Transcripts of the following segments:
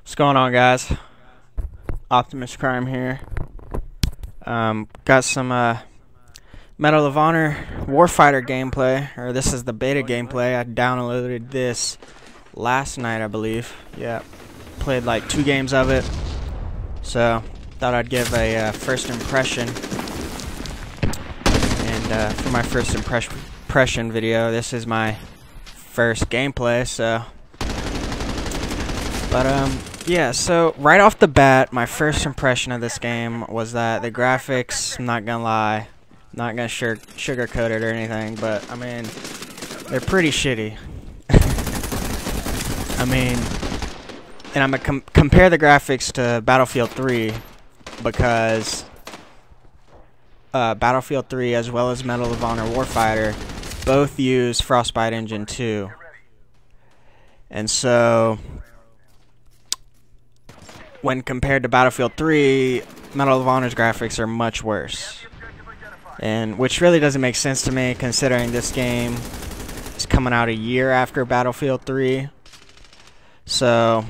What's going on, guys? Optimus Crime here. Got some Medal of Honor Warfighter gameplay, or this is the beta gameplay. I downloaded this last night, I believe. Yeah, played like 2 games of it. So thought I'd give a first impression. And for my first impression video, this is my first gameplay. So, yeah, so right off the bat, my first impression of this game was that the graphics, I'm not gonna lie, not gonna sugarcoat it or anything, but I mean, they're pretty shitty. I mean, and I'm gonna compare the graphics to Battlefield 3 because Battlefield 3 as well as Medal of Honor Warfighter both use Frostbite Engine 2. And so when compared to Battlefield 3, Medal of Honor's graphics are much worse. And which really doesn't make sense to me, considering this game is coming out a year after Battlefield 3. So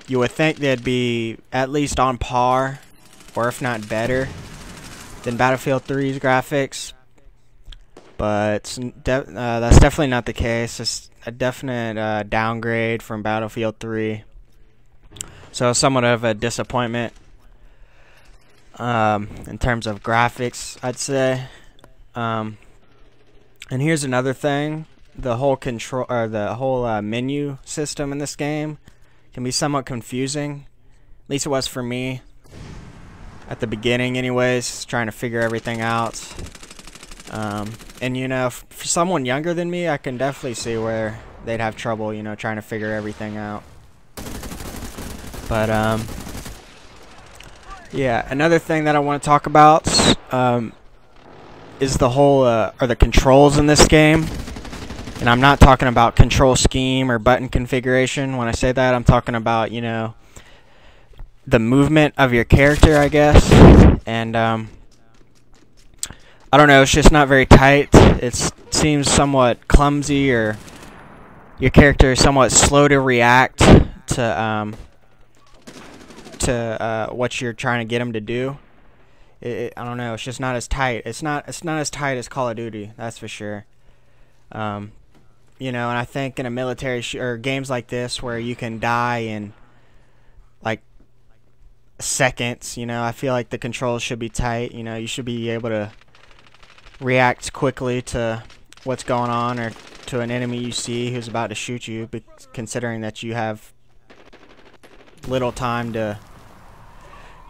you would think they'd be at least on par, or if not better, than Battlefield 3's graphics. But that's definitely not the case. It's a definite downgrade from Battlefield 3. So somewhat of a disappointment in terms of graphics, I'd say. And here's another thing: the whole menu system in this game can be somewhat confusing. At least it was for me at the beginning, anyways, trying to figure everything out. And you know, for someone younger than me, I can definitely see where they'd have trouble, you know, trying to figure everything out. But yeah, another thing that I want to talk about is the whole or the controls in this game. And I'm not talking about control scheme or button configuration. When I say that, I'm talking about, you know, the movement of your character, I guess. And I don't know, it's just not very tight. It seems somewhat clumsy, or your character is somewhat slow to react to what you're trying to get him to do. I don't know. It's just not as tight. It's not as tight as Call of Duty. That's for sure. You know, and I think in a military or games like this where you can die in like seconds, you know, I feel like the controls should be tight. You know, you should be able to react quickly to what's going on, or to an enemy you see who's about to shoot you, considering that you have little time to,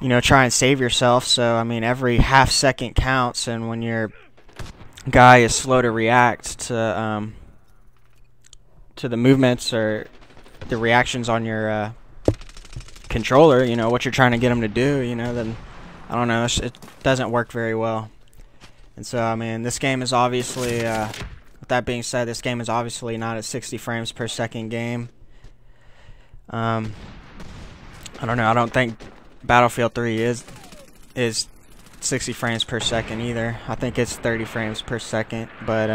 you know, try and save yourself. So I mean, every half second counts, and when your guy is slow to react to the movements or the reactions on your controller, you know, what you're trying to get him to do, you know, then I don't know, it doesn't work very well. And so I mean, this game is obviously with that being said, this game is obviously not a 60 frames per second game. I don't know, I don't think Battlefield 3 is 60 frames per second either. I think it's 30 frames per second. But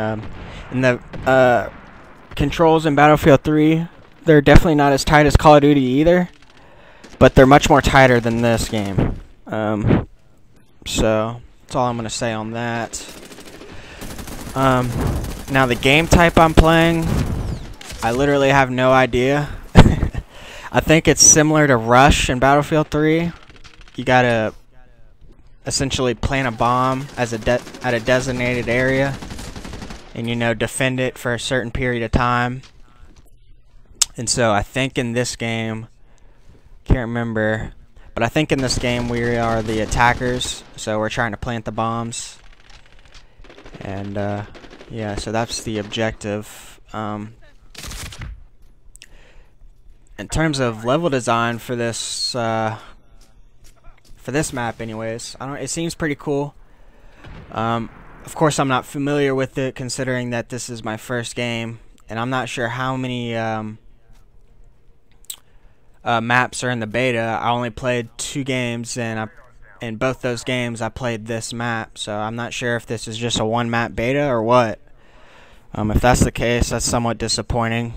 in the controls in Battlefield 3, they're definitely not as tight as Call of Duty either, but they're much more tighter than this game. So that's all I'm gonna say on that. Now the game type I'm playing, I literally have no idea. I think it's similar to Rush in Battlefield 3. You gotta essentially plant a bomb as at a designated area, and, you know, defend it for a certain period of time. And so I think in this game, can't remember, but I think in this game we are the attackers, so we're trying to plant the bombs. And yeah, so that's the objective. In terms of level design for this map, anyways, it seems pretty cool. Of course, I'm not familiar with it, considering that this is my first game, and I'm not sure how many maps are in the beta. I only played 2 games, and in both those games I played this map, so I'm not sure if this is just a 1-map beta or what. If that's the case, that's somewhat disappointing.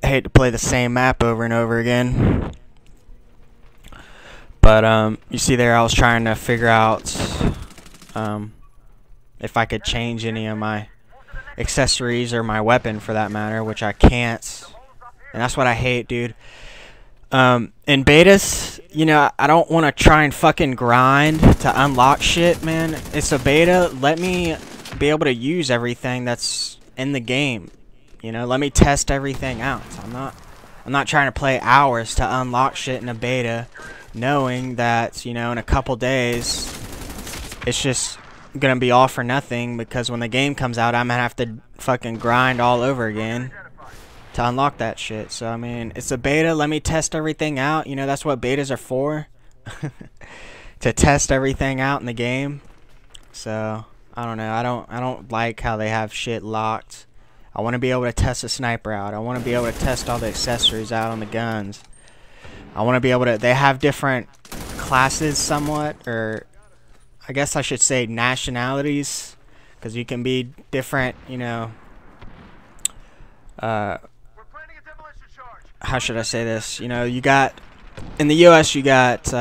hate to play the same map over and over again. But you see there, I was trying to figure out if I could change any of my accessories or my weapon for that matter, which I can't. And that's what I hate, dude. In betas, you know, I don't want to try and fucking grind to unlock shit, man. It's a beta. Let me be able to use everything that's in the game. You know, let me test everything out. I'm not trying to play hours to unlock shit in a beta, knowing that, you know, in a couple days, it's just gonna be all for nothing, because when the game comes out, I'm gonna have to fucking grind all over again to unlock that shit. So, I mean, it's a beta. Let me test everything out. You know, that's what betas are for. To test everything out in the game. So, I don't know. I don't like how they have shit locked. I want to be able to test a sniper out. I want to be able to test all the accessories out on the guns. I want to be able to... They have different classes somewhat, or I guess I should say nationalities, because you can be different, you know... how should I say this? You know, you got... In the US, you got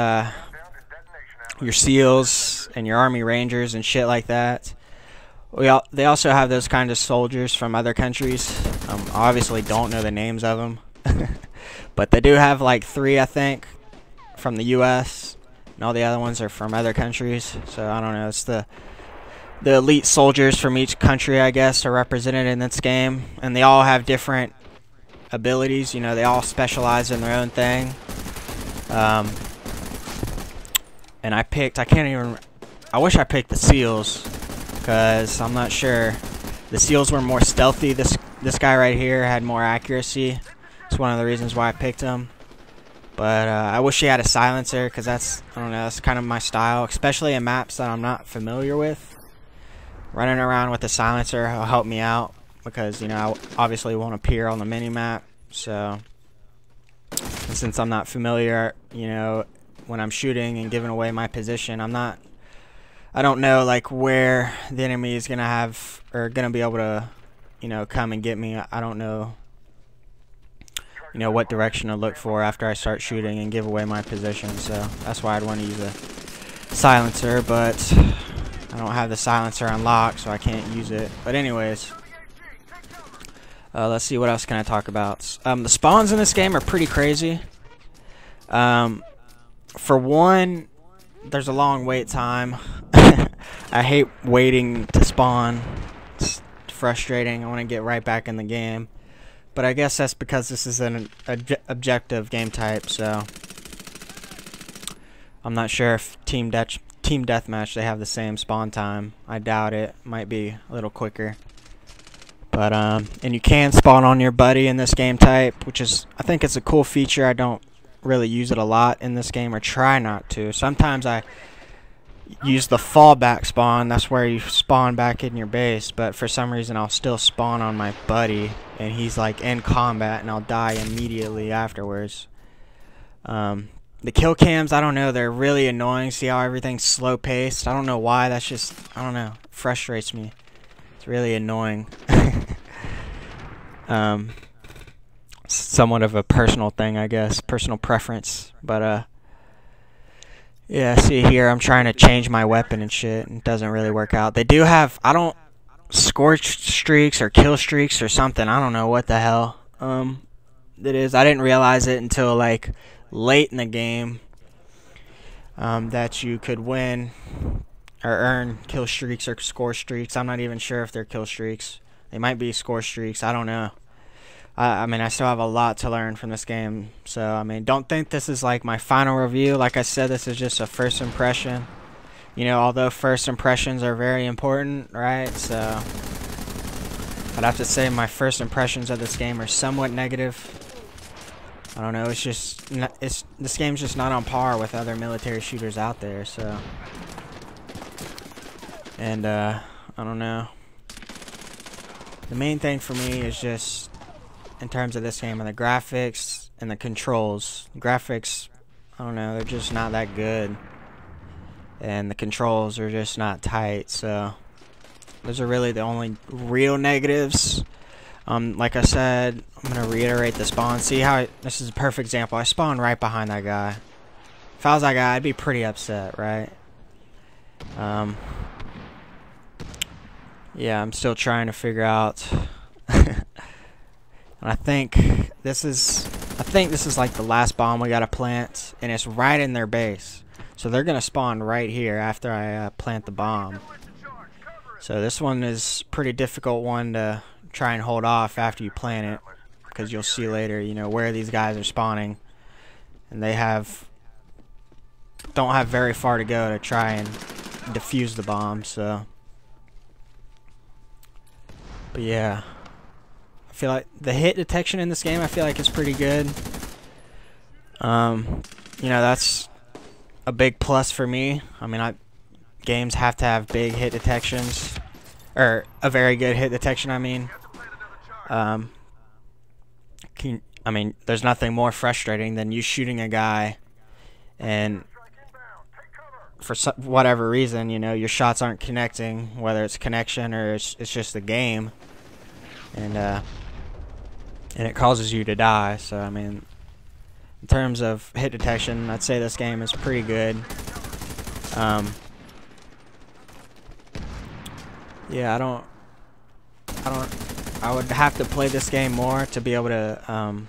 your SEALs and your Army Rangers and shit like that. They also have those kind of soldiers from other countries. I obviously don't know the names of them. But they do have like 3, I think, from the US. And all the other ones are from other countries. So, I don't know. It's the elite soldiers from each country, I guess, are represented in this game. And they all have different abilities. You know, they all specialize in their own thing. And I wish I picked the SEALs, because I'm not sure. The SEALs were more stealthy. This guy right here had more accuracy. It's one of the reasons why I picked him. But I wish he had a silencer, because that's, I don't know, that's kind of my style, especially in maps that I'm not familiar with. Running around with a silencer will help me out, because, you know, I obviously won't appear on the mini-map. So, and since I'm not familiar, you know, when I'm shooting and giving away my position, I don't know, like, where the enemy is gonna have, or gonna be able to, you know, come and get me. I don't know, you know, what direction to look for after I start shooting and give away my position. So that's why I'd want to use a silencer, but I don't have the silencer unlocked, so I can't use it. But anyways, let's see, what else can I talk about? The spawns in this game are pretty crazy. For one, there's a long wait time. I hate waiting to spawn. It's frustrating. I want to get right back in the game. But I guess that's because this is an objective game type, so I'm not sure if Team Deathmatch, they have the same spawn time. I doubt it. Might be a little quicker. But, and you can spawn on your buddy in this game type, which is, I think it's a cool feature. I don't really use it a lot in this game, or try not to. Sometimes I use the fallback spawn. That's where you spawn back in your base, but for some reason I'll still spawn on my buddy, and he's like in combat, and I'll die immediately afterwards. The kill cams, I don't know, they're really annoying. See how everything's slow paced? I don't know why. That's just, I don't know, frustrates me. It's really annoying. Somewhat of a personal thing, I guess, personal preference. But yeah, see here, I'm trying to change my weapon and shit, and it doesn't really work out. They do have, I don't, scorch streaks or kill streaks or something. I don't know what the hell it is. I didn't realize it until like late in the game, that you could win or earn kill streaks or score streaks. I'm not even sure if they're kill streaks. They might be score streaks. I don't know. I mean, I still have a lot to learn from this game. So, I mean, don't think this is like my final review. Like I said, this is just a first impression. You know, although first impressions are very important, right? So, I'd have to say my first impressions of this game are somewhat negative. I don't know, it's just, this game's just not on par with other military shooters out there, so. And, I don't know. The main thing for me is just, in terms of this game, are the graphics and the controls. Graphics, I don't know, they're just not that good. And the controls are just not tight, so those are really the only real negatives. Like I said, I'm gonna reiterate the spawn. See how this is a perfect example. I spawned right behind that guy. If I was that guy, I'd be pretty upset, right? Yeah, I'm still trying to figure out. And I think this is like the last bomb we gotta plant, and it's right in their base. So they're gonna spawn right here after I plant the bomb. So this one is pretty difficult one to try and hold off after you plant it, because you'll see later, you know, where these guys are spawning, and they don't have very far to go to try and defuse the bomb. So, but yeah, I feel like the hit detection in this game, I feel like it's pretty good. You know, that's a big plus for me. I mean, games have to have big hit detections, or a very good hit detection, I mean. I mean, there's nothing more frustrating than you shooting a guy and for whatever reason, you know, your shots aren't connecting, whether it's connection or it's just the game, and it causes you to die. So, I mean, in terms of hit detection, I'd say this game is pretty good. Yeah, I would have to play this game more to be able to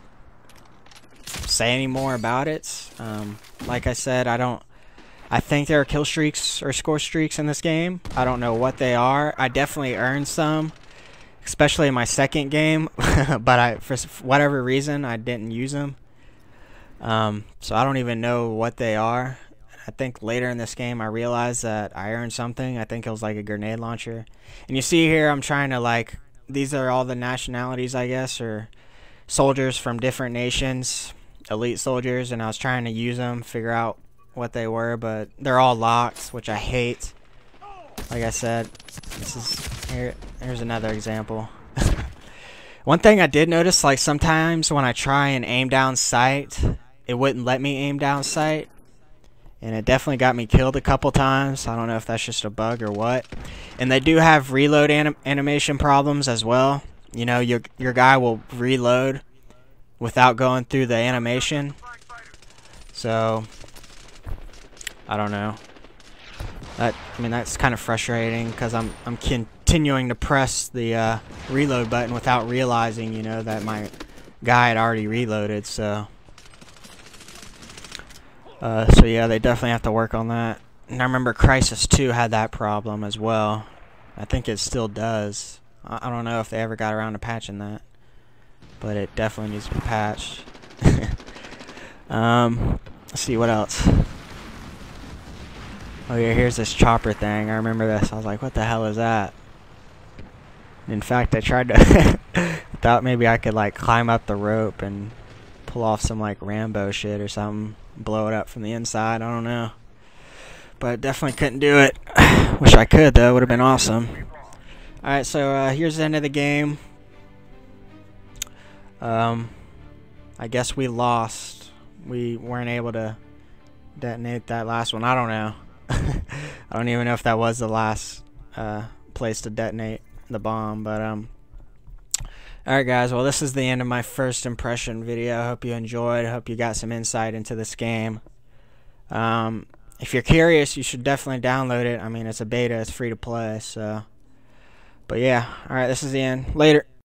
say any more about it. Like I said, I think there are kill streaks or score streaks in this game. I don't know what they are. I definitely earned some, especially in my second game, but for whatever reason, I didn't use them. So I don't even know what they are. I think later in this game I realized that I earned something. I think it was like a grenade launcher. And you see here I'm trying to, like, these are all the nationalities, I guess, or soldiers from different nations, elite soldiers, and I was trying to use them, figure out what they were, but they're all locked, which I hate. Like I said, here's another example. One thing I did notice, like, sometimes when I try and aim down sight, it wouldn't let me aim down sight, and it definitely got me killed a couple times. I don't know if that's just a bug or what. And they do have reload animation problems as well. You know, your guy will reload without going through the animation. So I don't know. I mean, that's kind of frustrating, because I'm continuing to press the reload button without realizing, you know, that my guy had already reloaded. So yeah, they definitely have to work on that. And I remember Crisis 2 had that problem as well. I think it still does. I don't know if they ever got around to patching that, but it definitely needs to be patched. Let's see what else. Oh yeah, here's this chopper thing. I remember this. I was like, what the hell is that? In fact, I tried to thought maybe I could, like, climb up the rope and pull off some, like, Rambo shit or something, blow it up from the inside. I don't know, but definitely couldn't do it. Wish I could, though. Would have been awesome. Alright, so here's the end of the game. I guess we lost. We weren't able to detonate that last one. I don't know. I don't even know if that was the last place to detonate the bomb, but alright guys, well, this is the end of my first impression video. I hope you enjoyed. I hope you got some insight into this game. If you're curious, you should definitely download it. I mean, it's a beta, it's free to play, so. But yeah, alright, this is the end. Later.